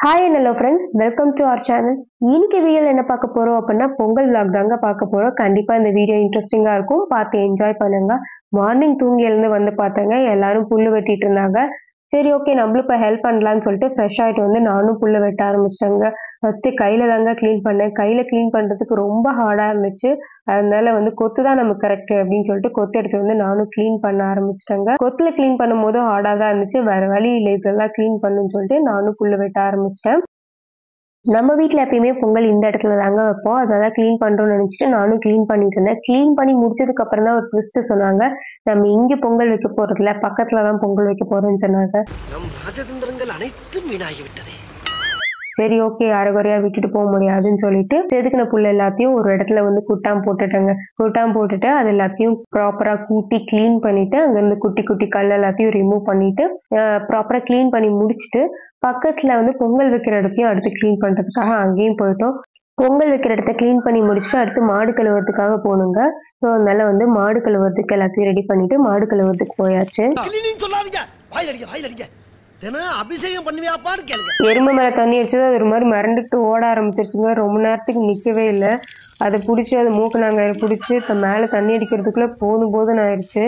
Hi and hello friends, welcome to our channel. இன்னைக்கு வீடியோல என்ன பார்க்க போறோம் அப்படின்னா பொங்கல் vlog தாங்க பார்க்க போறோம். கண்டிப்பா இந்த வீடியோ இன்ட்ரெஸ்டிங்கா இருக்கும். பார்த்து என்ஜாய் பண்ணுங்க. மார்னிங் தூங்கி எழுந்து வந்து பார்த்தாங்க எல்லாரும் புல்லு வெட்டிட்டு இருந்தாங்க. சரி ஓகே நம்மளும் இப்ப ஹெல்ப் பண்ணலாம்னு சொல்லிட்டு ஃப்ரெஷ் ஆயிட்டு வந்து நானும் புல்லு வெட்ட ஆரம்பிச்சிட்டேங்க. ஃபர்ஸ்ட் கையில தாங்க க்ளீன் பண்ணேன். கையில க்ளீன் பண்றதுக்கு ரொம்ப ஹார்டா இருந்துச்சு. அதனால வந்து கொத்து தான் நமக்கு கரெக்ட் அப்படின்னு சொல்லிட்டு கொத்து எடுத்து வந்து நானும் க்ளீன் பண்ண ஆரம்பிச்சிட்டேங்க. கொத்துல க்ளீன் பண்ணும்போது ஹார்டா தான் இருந்துச்சு. வேற வழி இல்லை இதெல்லாம் க்ளீன் பண்ணுன்னு சொல்லிட்டு நானும் புல்லு வெட்ட ஆரம்பிச்சிட்டேன். நம்ம வீட்ல எப்பயுமே பொங்கல் இந்த இடத்துல தாங்க வைப்போம். அதெல்லாம் க்ளீன் பண்றோம்னு நினைச்சிட்டு நானும் க்ளீன் பண்ணிட்டு இருந்தேன். க்ளீன் பண்ணி முடிச்சதுக்கு அப்புறம் தான் ஒரு ட்விஸ்ட் சொன்னாங்க. நம்ம இங்க பொங்கல் வைக்க போறதில்ல, பக்கத்துல தான் பொங்கல் வைக்க போறோம்னு சொன்னாங்க. நம் ராஜதந்திரங்கள் அனைத்தும் வீணாகிவிட்டதே. சரி ஓகே அரைகுறையா விட்டுட்டு போக முடியாதுன்னு சொல்லிட்டு செதுக்கின புல் எல்லாத்தையும் ஒரு இடத்துல வந்து குட்டாம் போட்டுட்டேங்க. குட்டாம் போட்டுட்டு அது எல்லாத்தையும் ப்ராப்பரா கூட்டி க்ளீன் பண்ணிட்டு அங்கிருந்து குட்டி குட்டி கல் எல்லாத்தையும் ரிமூவ் பண்ணிட்டு ப்ராப்பரா க்ளீன் பண்ணி முடிச்சுட்டு பக்கத்துல வந்து பொங்கல் வைக்கிற இடத்தையும் அடுத்து க்ளீன் பண்றதுக்காக அங்கேயும் போயிட்டோம். பொங்கல் வைக்கிற இடத்த க்ளீன் பண்ணி முடிச்சுட்டு அடுத்து மாடு கழுவுறதுக்காக போகணுங்க. ஸோ அதனால வந்து மாடு கழுவுறதுக்கு எல்லாத்தையும் ரெடி பண்ணிட்டு மாடு கழுவுறதுக்கு போயாச்சு. அபிஷேகம் பண்ணுவியாப்பான்னு கேளுங்க. எருமை மேல தண்ணி அடிச்சது அது ஒரு மாதிரி மிரண்டுட்டு ஓட ஆரம்பிச்சிருச்சுங்க. ரொம்ப நேரத்துக்கு நிக்கவே இல்லை. அதை பிடிச்சி அதை மூக்குனாங்க பிடிச்சி மேல தண்ணி அடிக்கிறதுக்குள்ள போதும் ஆயிடுச்சு.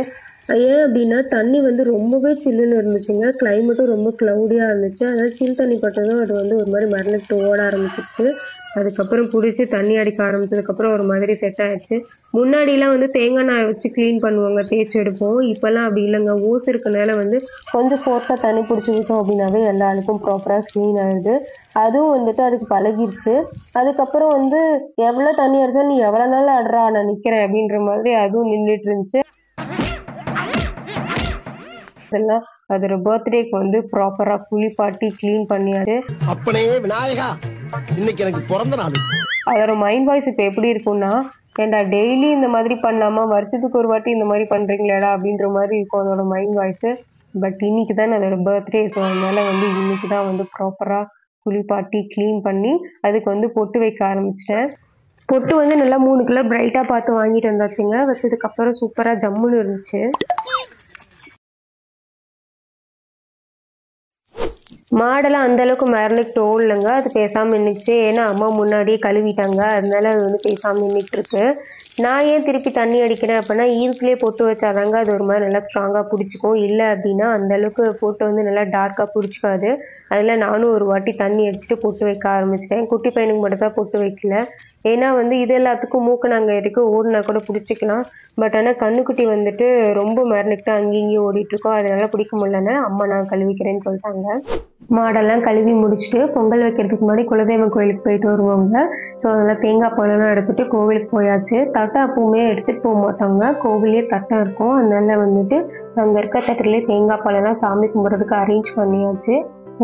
ஏன் அப்படின்னா தண்ணி வந்து ரொம்பவே சில்லுன்னு இருந்துச்சுங்க. கிளைமேட்டும் ரொம்ப கிளவுடியா இருந்துச்சு. அதாவது சில் தண்ணி பட்டதும் அது வந்து ஒரு மாதிரி மிரண்டுட்டு ஓட ஆரம்பிச்சிருச்சு. அதுக்கப்புறம் பிடிச்சி தண்ணி அடிக்க ஆரம்பிச்சதுக்கப்புறம் ஒரு மாதிரி செட் ஆயிடுச்சு. முன்னாடிலாம் வந்து தேங்காய் எண்ணெய் வச்சு க்ளீன் பண்ணுவாங்க, தேய்ச்சி எடுப்போம். இப்போல்லாம் அப்படி இல்லைங்க. ஓஸ் இருக்கனால வந்து கொஞ்சம் ஃபோர்ஸாக தண்ணி பிடிச்சி விட்டோம் அப்படின்னாவே எல்லா ஆளுக்கும் ப்ராப்பராக க்ளீன் ஆகிடுது. அதுவும் வந்துட்டு அதுக்கு பழகிடுச்சு. அதுக்கப்புறம் வந்து எவ்வளோ தண்ணி அடிச்சா நீ எவ்வளோ நாள் ஆடுறா நான் நிற்கிறேன் அப்படின்ற மாதிரி அதுவும் நின்றுட்டு இருந்துச்சு. அதெல்லாம் அதோட பர்த்டேக்கு வந்து ப்ராப்பரா குளிப்பாட்டி க்ளீன் பண்ணியாச்சு. அப்பனே விநாயகா இன்னைக்கு எனக்கு பிறந்த நாள். அதோட மைண்ட் வாய்ஸ் இப்போ எப்படி இருக்கும்னா ஏன்டா டெய்லி இந்த மாதிரி பண்ணாம வருஷத்துக்கு ஒரு வாட்டி இந்த மாதிரி பண்றீங்களேடா அப்படின்ற மாதிரி இருக்கும் அதோட மைண்ட் வாய்ஸ். பட் இன்னைக்கு தான் அதோட பர்த்டே. ஸோ அதனால வந்து இன்னைக்கு தான் வந்து ப்ராப்பரா குளிப்பாட்டி க்ளீன் பண்ணி அதுக்கு வந்து பொட்டு வைக்க ஆரம்பிச்சிட்டேன். பொட்டு வந்து நல்லா 3 கிலோ பிரைட்டா பார்த்து வாங்கிட்டு வந்தாச்சுங்க. வச்சதுக்கு அப்புறம் சூப்பரா ஜம்முன்னு இருந்துச்சு. மாடெல்லாம் அந்த அளவுக்கு மேரினேட் ஓடலைங்க. அது பேசாமல் நின்றுச்சு. ஏன்னா அம்மா முன்னாடியே கழுவிட்டாங்க. அதனால அது வந்து பேசாமல் நின்றுட்டு இருக்கு. நான் ஏன் திருப்பி தண்ணி அடிக்கிறேன் அப்படின்னா ஈரத்துலேயே பொட்டு வச்சாதாங்க அது ஒரு மாதிரி நல்லா ஸ்ட்ராங்காக பிடிச்சிக்கும். இல்லை அப்படின்னா அந்த அளவுக்கு பொட்டு வந்து நல்லா டார்க்காக பிடிச்சிக்காது. அதில் நானும் ஒரு வாட்டி தண்ணி அடிச்சுட்டு பொட்டு வைக்க ஆரம்பிச்சிட்டேன். குட்டி பையனுக்கு மட்டும் தான் பொட்டு வைக்கல. ஏன்னா வந்து இது எல்லாத்துக்கும் மூக்கு நாங்கள் இருக்கு ஓடுனா கூட பிடிச்சிக்கலாம். பட் ஆனால் கண்ணுக்குட்டி வந்துட்டு ரொம்ப மேரினேட்டாக அங்கேயும் இங்கேயும் ஓடிட்டுருக்கோம். அதனால பிடிக்க முடியலன்னு அம்மா நான் கழுவிக்கிறேன்னு சொல்லிட்டாங்க. மாடெல்லாம் கழுவி முடிச்சுட்டு பொங்கல் வைக்கிறதுக்கு முன்னாடி குலதெய்வம் கோயிலுக்கு போயிட்டு வருவாங்க. ஸோ அதெல்லாம் தேங்காய் பழம்லாம் எடுத்துட்டு கோவிலுக்கு போயாச்சு. தட்டை எப்பவுமே எடுத்துகிட்டு போக மாட்டாங்க. கோவிலே தட்டை இருக்கும். அதனால வந்துட்டு அங்கே இருக்க தட்டிலே தேங்காய் பழம்லாம் சாமி கும்பிட்றதுக்கு அரேஞ்ச் பண்ணியாச்சு.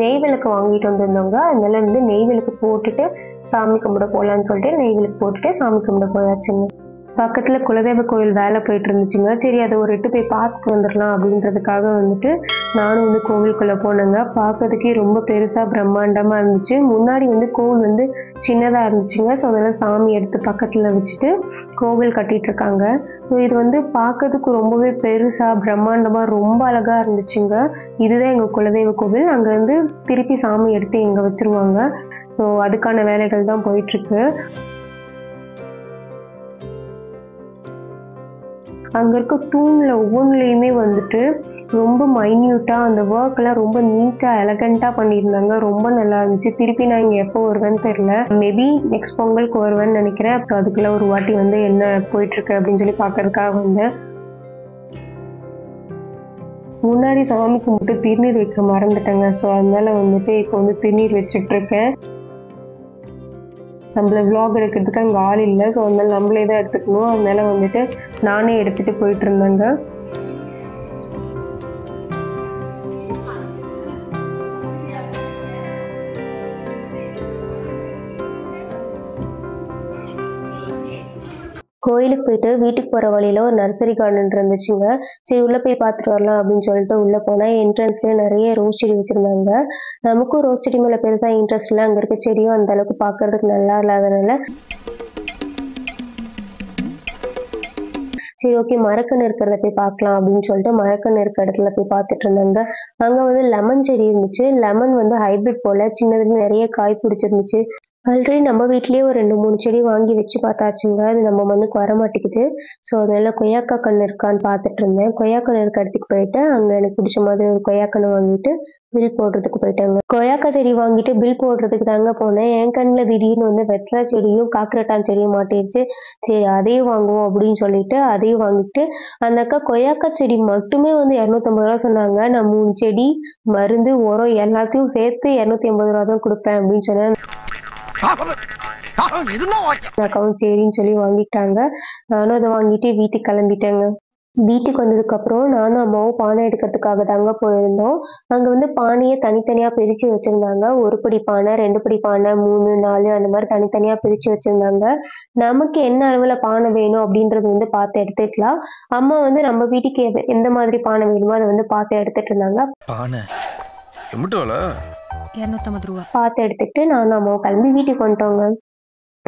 நெய் விளக்கு வாங்கிட்டு வந்திருந்தவங்க. அதனால வந்து நெய் விளக்கு போட்டுட்டு சாமி கும்பிட போகலான்னு சொல்லிட்டு நெய் விளக்கு போட்டுட்டு சாமி கும்பிட போயாச்சுங்க. பக்கத்துல குலதெய்வ கோயில் வேலை போயிட்டு இருந்துச்சுங்க. சரி அதை ஒரு எட்டு போய் பார்த்துட்டு வந்துடலாம் அப்படின்றதுக்காக வந்துட்டு நானும் வந்து கோவிலுக்குள்ள போனேங்க. பார்க்கறதுக்கே ரொம்ப பெருசா பிரம்மாண்டமா இருந்துச்சு. முன்னாடி வந்து கோவில் வந்து சின்னதா இருந்துச்சுங்க. ஸோ அதெல்லாம் சாமி எடுத்து பக்கத்துல வச்சுட்டு கோவில் கட்டிட்டு இருக்காங்க. ஸோ இது வந்து பார்க்கறதுக்கு ரொம்பவே பெருசா பிரம்மாண்டமா ரொம்ப அழகா இருந்துச்சுங்க. இதுதான் எங்க குலதெய்வ கோவில். அங்க வந்து திருப்பி சாமி எடுத்து இங்க வச்சிருவாங்க. ஸோ அதுக்கான வேலைகள் தான் போயிட்டு இருக்கு. அங்கே இருக்க தூணில் ஒவ்வொன்றுலையுமே வந்துட்டு ரொம்ப மைன்யூட்டாக அந்த ஒர்க்கெல்லாம் ரொம்ப நீட்டாக எலகண்ட்டாக பண்ணியிருந்தாங்க. ரொம்ப நல்லா இருந்துச்சு. திருப்பி நான் இங்கே எப்போ வருவேன்னு தெரில. மேபி நெக்ஸ்ட் பொங்கலுக்கு வருவேன்னு நினைக்கிறேன். ஸோ அதுக்குள்ளே ஒரு வாட்டி வந்து என்ன போயிட்டுருக்கு அப்படின்னு சொல்லி பார்க்கறதுக்காக வந்தேன். முன்னாடி சாமி கும்பிட்டு திருநீர் வைக்க மறந்துட்டேங்க. ஸோ அதனால வந்துட்டு இப்போ வந்து திருநீர் வச்சுட்டு இருக்கேன். நம்மள விளாக் எடுக்கிறதுக்கு அங்கே ஆள் இல்லை. ஸோ அதனால நம்மளே தான் எடுத்துக்கணும். அதனால வந்துட்டு நானே எடுத்துகிட்டு போயிட்டு இருந்தேங்க. கோயிலுக்கு போயிட்டு வீட்டுக்கு போகிற வழியில் ஒரு நர்சரி கார்டன் இருந்துச்சுங்க. சரி உள்ளே போய் பார்த்துட்டு வரலாம் அப்படின்னு சொல்லிட்டு உள்ளே போனால் என்ட்ரன்ஸ்லேயே நிறைய ரோஸ் செடி வச்சுருந்தாங்க. நமக்கும் ரோஸ் செடி மேலே பெருசாக இன்ட்ரெஸ்ட் இல்லை. அங்கே இருக்க செடியும் அந்த அளவுக்கு பார்க்கறதுக்கு நல்லா இல்லாதனால சரி ஓகே மரக்கன்று இருக்கிறத போய் பார்க்கலாம் அப்படின்னு சொல்லிட்டு மரக்கன்று இருக்க இடத்துல போய் பார்த்துட்டு இருந்தாங்க. அங்க வந்து லெமன் செடி இருந்துச்சு. லெமன் வந்து ஹைபிரிட் போல சின்னதுல நிறைய காய் பிடிச்சிருந்துச்சு. ஆல்ரெடி நம்ம வீட்லயே ஒரு 2-3 செடி வாங்கி வச்சு பார்த்தாச்சுங்க. அது நம்ம மண்ணுக்கு வர மாட்டேங்குது. ஸோ அதனால கொய்யாக்கா கன்று இருக்கான்னு பார்த்துட்டு இருந்தேன். கொய்யாக்கன்று இருக்க இடத்துக்கு போயிட்டு அங்க எனக்கு பிடிச்ச மாதிரி ஒரு கொய்யாக்கன்று வாங்கிட்டு பில் போடுறதுக்கு போயிட்டாங்க. கொய்யாக்கா செடி வாங்கிட்டு பில் போடுறதுக்கு தாங்க போனேன். என் கண்ணில் திடீர்னு வந்து வெத்தலை செடியும் காக்கரட்டான் செடியும் மாட்டிருச்சு. சரி அதையும் வாங்குவோம் அப்படின்னு சொல்லிட்டு அதையும் வாங்கிட்டு அந்த அக்கா கொய்யாக்கா செடி மட்டுமே வந்து 250 ரூபா சொன்னாங்க. நான் 3 செடி மருந்து உரம் எல்லாத்தையும் சேர்த்து 250 ரூபா தான் கொடுப்பேன் அப்படின்னு சொன்னேன். அக்காவும் சரின்னு சொல்லி வாங்கிட்டாங்க. நானும் அதை வாங்கிட்டு வீட்டுக்கு கிளம்பிட்டேங்க. வீட்டுக்கு வந்ததுக்கு அப்புறம் நானும் அம்மாவும் பானை எடுக்கிறதுக்காக தாங்க போயிருந்தோம். அங்க வந்து பானையை தனித்தனியா பிரிச்சு வச்சிருந்தாங்க. 1 படி பானை, 2 படி பானை, 3, 4 அந்த மாதிரி தனித்தனியா பிரிச்சு வச்சிருந்தாங்க. நமக்கு என்ன அளவுல பானை வேணும் அப்படின்றது வந்து பார்த்து எடுத்துக்கலாம். அம்மா வந்து நம்ம வீட்டுக்கு எந்த மாதிரி பானை வேணுமோ அதை வந்து பார்த்து எடுத்துட்டு இருந்தாங்க. பானை 250 ரூபா பார்த்து எடுத்துக்கிட்டு நானும் அம்மாவும் கிளம்பி வீட்டுக்கு வந்துட்டோங்க.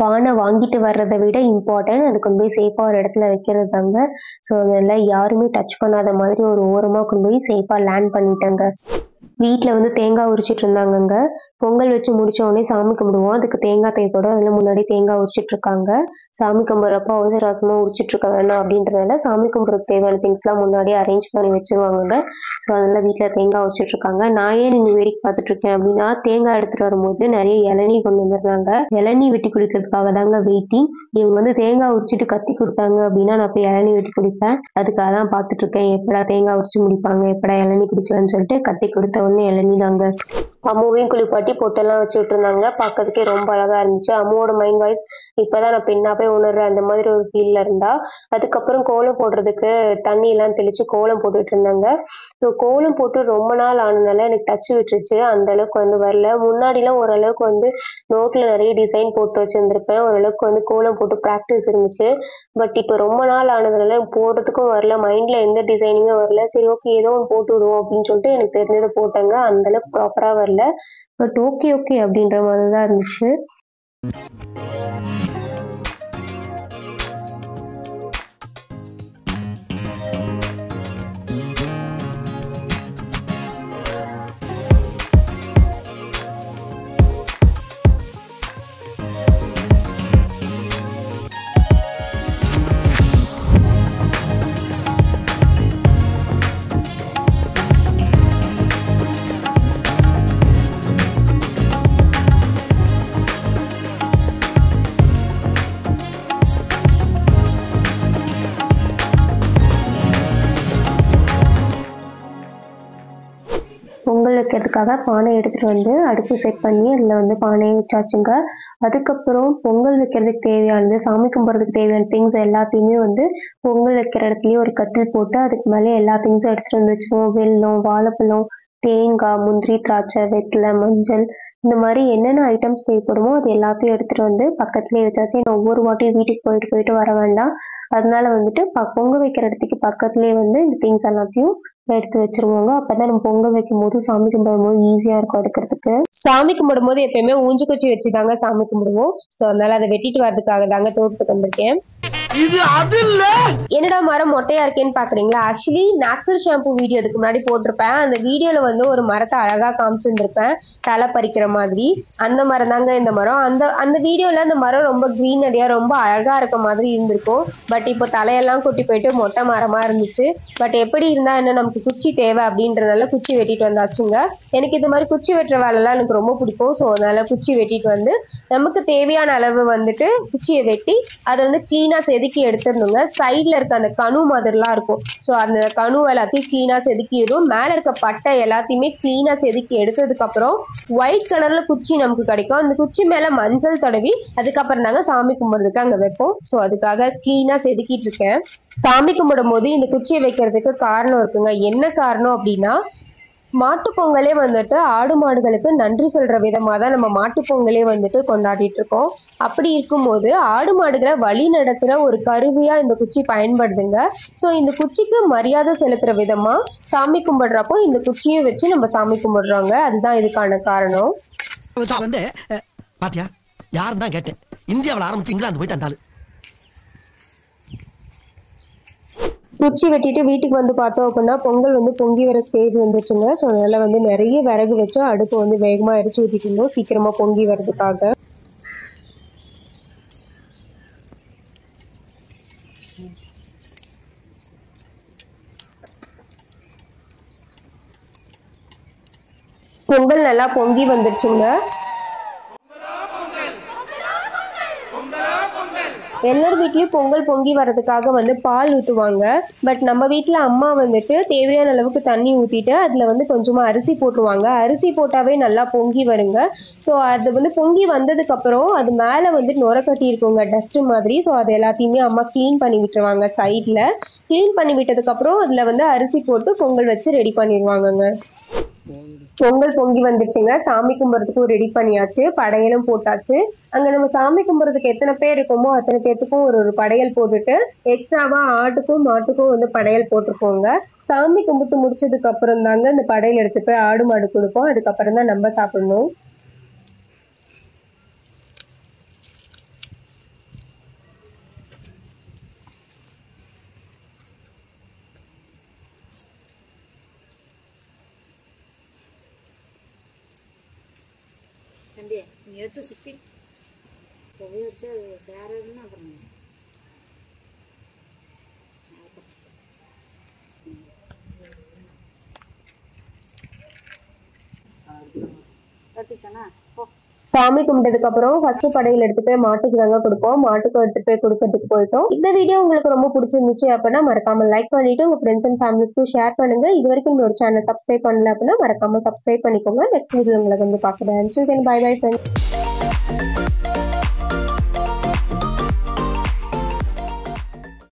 பானை வாங்கிட்டு வர்றதை விட இம்பார்ட்டன்ட் அது கொண்டு போய் சேஃபா ஒரு இடத்துல வைக்கிறது தாங்க. ஸோ அதனால யாருமே டச் பண்ணாத மாதிரி ஒரு ஓரமா கொண்டு போய் சேஃபா லேண்ட் பண்ணிட்டேங்க. வீட்டில் வந்து தேங்காய் உரிச்சிட்டு இருந்தாங்கங்க. பொங்கல் வச்சு முடிச்ச உடனே சாமி கும்பிடுவோம். அதுக்கு தேங்காய் தேய்ப்போட அதில் முன்னாடி தேங்காய் உரிச்சிட்டு இருக்காங்க. சாமி கும்பிட்றப்ப அவசர அவசரமாக உரிச்சிட்டு இருக்க வேணாம் அப்படின்றதுனால சாமி கும்பிட்றதுக்கு தேவையான திங்ஸ்லாம் முன்னாடியே அரேஞ்ச் பண்ணி வச்சிருவாங்க. ஸோ அதனால வீட்டில் தேங்காய் உரிச்சிட்டு இருக்காங்க. நான் ஏன் நீங்கள் வேடிக்கை பார்த்துட்டு இருக்கேன் அப்படின்னா தேங்காய் எடுத்துட்டு வரும்போது நிறைய இளநீ கொண்டு வந்துருந்தாங்க. இளநீ வெட்டி குடிக்கிறதுக்காக தாங்க வெயிட்டிங். இவங்க வந்து தேங்காய் உரிச்சிட்டு கத்தி கொடுத்தாங்க அப்படின்னா நான் போய் இளநீ வெட்டி குடிப்பேன். அதுக்காக தான் பார்த்துட்டு இருக்கேன். எப்படா தேங்காய் உரிச்சு முடிப்பாங்க, எப்படா இளநீ குடிக்கலாம்னு சொல்லிட்டு கத்தி கொடுத்த உடனே இளநீ தாங்க. அம்மாவையும் குளிப்பாட்டி பொட்டெல்லாம் வச்சு விட்டுருந்தாங்க. பார்க்கறதுக்கே ரொம்ப அழகா இருந்துச்சு. அம்மாவோட மைண்ட் வாய்ஸ் இப்பதான் நான் பெண்ணா போய் உணர்றேன் அந்த மாதிரி ஒரு ஃபீல்ல இருந்தா. அதுக்கப்புறம் கோலம் போடுறதுக்கு தண்ணி எல்லாம் தெளிச்சு கோலம் போட்டுட்டு இருந்தாங்க. ஸோ கோலம் போட்டு ரொம்ப நாள் ஆனதுனால எனக்கு டச் விட்டுருச்சு. அந்த அளவுக்கு வந்து வரல. முன்னாடிலாம் ஓரளவுக்கு வந்து நோட்ல நிறைய டிசைன் போட்டு வச்சிருந்திருப்பேன். ஓரளவுக்கு வந்து கோலம் போட்டு ப்ராக்டிஸ் இருந்துச்சு. பட் இப்போ ரொம்ப நாள் ஆனதுனால போடுறதுக்கும் வரல. மைண்ட்ல எந்த டிசைனிங்கே வரல. சரி ஓகே ஏதோ ஒன்று போட்டு விடுவோம் அப்படின்னு சொல்லிட்டு எனக்கு தெரிஞ்சதை போட்டாங்க. அந்த அளவுக்கு ப்ராப்பரா வரல. பட் ஓகே அப்படின்ற மாதிரி தான் இருந்துச்சு. பொங்கல் வைக்கிறதுக்காக பானை எடுத்துட்டு வந்து அடுப்பு செட் பண்ணி அதில் வந்து பானையை வச்சாச்சுங்க. அதுக்கப்புறம் பொங்கல் வைக்கிறதுக்கு தேவையானது, சாமி கும்பிட்றதுக்கு தேவையான திங்ஸ் எல்லாத்தையுமே வந்து பொங்கல் வைக்கிற இடத்துலயே ஒரு கட்டில் போட்டு அதுக்கு மேலே எல்லா திங்ஸும் எடுத்துட்டு வந்து வச்சுருவோம். வெல்லம், வாழைப்பழம், தேங்காய், முந்திரி, திராட்சை, வெத்தலை, மஞ்சள் இந்த மாதிரி என்னென்ன ஐட்டம்ஸ் தேவைப்படுமோ அது எல்லாத்தையும் எடுத்துட்டு வந்து பக்கத்துலேயே வச்சாச்சு. நான் ஒவ்வொரு வாட்டியும் வீட்டுக்கு போயிட்டு வர வேண்டாம். அதனால வந்துட்டு பொங்கல் வைக்கிற இடத்துக்கு பக்கத்துலேயே வந்து இந்த திங்ஸ் எல்லாத்தையும் எடுத்து வச்சிருவாங்க. அப்பதான் நம்ம பொங்கல் வைக்கும் போது சாமி கும்பிடும் போது ஈஸியா இருக்கும் எடுக்கிறதுக்கு. சாமி கும்பிடும் போது எப்பயுமே ஊஞ்சு குச்சி வச்சுதாங்க சாமி கும்பிடுவோம். ஸோ அதனால அதை வெட்டிட்டு வர்றதுக்காக தாங்க தோட்டத்துக்கு வந்திருக்கேன். என்னடா மரம் மொட்டையா இருக்கேன்னு பாக்குறீங்களா? ஆக்சுவலி நேச்சுரல் ஷாம்பு வீடியோ இதுக்கு முன்னாடி போட்டிருப்பேன். அந்த வீடியோல வந்து ஒரு மரத்தை அழகா காமிச்சிருந்திருப்பேன், தலை பறிக்கிற மாதிரி. அந்த மரம் தாங்க இந்த மரம். அந்த வீடியோல அந்த மரம் ரொம்ப கிரீனரியா ரொம்ப அழகா இருக்க மாதிரி இருந்திருக்கும். பட் இப்போ தலையெல்லாம் கொட்டி போயிட்டு மொட்டை மரமா இருந்துச்சு. பட் எப்படி இருந்தா என்ன, நமக்கு குச்சி தேவை அப்படின்றதுனால குச்சி வெட்டிட்டு வந்தாச்சுங்க. எனக்கு இந்த மாதிரி குச்சி வெட்டுற வேலைலாம் எனக்கு ரொம்ப பிடிக்கும். ஸோ அதனால குச்சி வெட்டிட்டு வந்து நமக்கு தேவையான அளவு வந்துட்டு குச்சியை வெட்டி அதை வந்து கிளீனா செதுக்கி எடுத்துடணுங்க. சைட்ல இருக்க அந்த கணு மாதிரிலாம் இருக்கும். ஸோ அந்த கணு எல்லாத்தையும் கிளீனா செதுக்கிடும். மேல இருக்க பட்டை எல்லாத்தையுமே கிளீனா செதுக்கி எடுத்ததுக்கு அப்புறம் ஒயிட் கலர்ல குச்சி நமக்கு கிடைக்கும். அந்த குச்சி மேல மஞ்சள் தடவி அதுக்கப்புறம் தாங்க சாமி கும்பிட்றதுக்கு அங்க வைப்போம். ஸோ அதுக்காக கிளீனா செதுக்கிட்டு இருக்கேன். சாமி கும்பிடும் போது இந்த குச்சியை வைக்கிறதுக்கு காரணம் இருக்குங்க. என்ன காரணம் அப்படின்னா, மாட்டு பொங்கலே வந்துட்டு ஆடு மாடுகளுக்கு நன்றி சொல்ற விதமா தான் நம்ம மாட்டு பொங்கலே வந்துட்டு கொண்டாடிட்டு இருக்கோம். அப்படி இருக்கும்போது ஆடு மாடுகளை வழி நடத்துற ஒரு கருவியா இந்த குச்சி பயன்படுதுங்க. ஸோ இந்த குச்சிக்கு மரியாதை செலுத்துற விதமா சாமி கும்பிடுறப்போ இந்த குச்சியை வச்சு நம்ம சாமி கும்பிடுறோங்க. அதுதான் இதுக்கான காரணம். வந்து பாத்தியா யாரும் தான் கேட்டேன். இந்தியாவில் ஆரம்பிச்சு இங்கிலாந்து போயிட்டு இருந்தாலும் குச்சி வெட்டிட்டு வீட்டுக்கு வந்து பார்த்தோம் அப்படின்னா பொங்கல் வந்து பொங்கி வர ஸ்டேஜ் வந்துருச்சுங்க. ஸோ அதனால வந்து நிறைய விறகு வச்சு அடுப்பு வந்து வேகமாக எரிச்சு ஊற்றிட்டு இருந்தோம் சீக்கிரமா பொங்கி வர்றதுக்காக. பொங்கல் நல்லா பொங்கி வந்துருச்சுங்க. எல்லார் வீட்லயும் பொங்கல் பொங்கி வர்றதுக்காக வந்து பால் ஊற்றுவாங்க. பட் நம்ம வீட்டில் அம்மா வந்துட்டு தேவையான அளவுக்கு தண்ணி ஊற்றிட்டு அதில் வந்து கொஞ்சமாக அரிசி போட்டுருவாங்க. அரிசி போட்டாவே நல்லா பொங்கி வருங்க. ஸோ அது வந்து பொங்கி வந்ததுக்கப்புறம் அது மேலே வந்து நுர கட்டி இருக்குங்க டஸ்ட்டு மாதிரி. ஸோ அது எல்லாத்தையுமே அம்மா க்ளீன் பண்ணி விட்டுருவாங்க சைடில். க்ளீன் பண்ணி விட்டதுக்கப்புறம் அதில் வந்து அரிசி போட்டு பொங்கல் வச்சு ரெடி பண்ணிடுவாங்கங்க. பொங்கல் பொங்கி வந்துருச்சுங்க. சாமி கும்பிட்றதுக்கும் ரெடி பண்ணியாச்சு, படையலும் போட்டாச்சு. அங்கே நம்ம சாமி கும்பிட்றதுக்கு எத்தனை பேர் இருக்கோமோ அத்தனை பேர்த்துக்கும் ஒரு படையல் போட்டுட்டு எக்ஸ்ட்ராவா ஆட்டுக்கும் மாட்டுக்கும் வந்து படையல் போட்டிருப்போங்க. சாமி கும்பிட்டு முடிச்சதுக்கு அப்புறம் தாங்க இந்த படையல் எடுத்து போய் ஆடு மாடு கொடுப்போம். அதுக்கப்புறம் தான் நம்ம சாப்பிடணும். தம்பி நீ எடுத்து சுற்றி புகையை வச்சு அது சேரன்னு அப்புறம் கட்டிட்டானா போ. சாமி கும்பிட்டதுக்கு அப்புறம் ஃபர்ஸ்ட் படையல் எடுத்து போய் மாட்டுக்கு தாங்க கொடுப்போம். மாட்டுக்கு எடுத்து போய் கொடுக்கறதுக்கு போயிட்டோம். இந்த வீடியோ உங்களுக்கு ரொம்ப பிடிச்சிருந்துச்சு அப்படின்னா மறக்காம லைக் பண்ணிட்டு உங்க ஃப்ரெண்ட்ஸ் அண்ட் ஃபேமிலிஸ்க்கும் ஷேர் பண்ணுங்க. இது வரைக்கும் என்னோட சேனல் சப்ஸ்கிரைப் பண்ணல அப்படின்னா மறக்காம சப்ஸ்கிரைப் பண்ணிக்கோங்க. நெக்ஸ்ட் வீடியோ உங்களுக்கு வந்து பார்க்குறேன். Bye bye friends.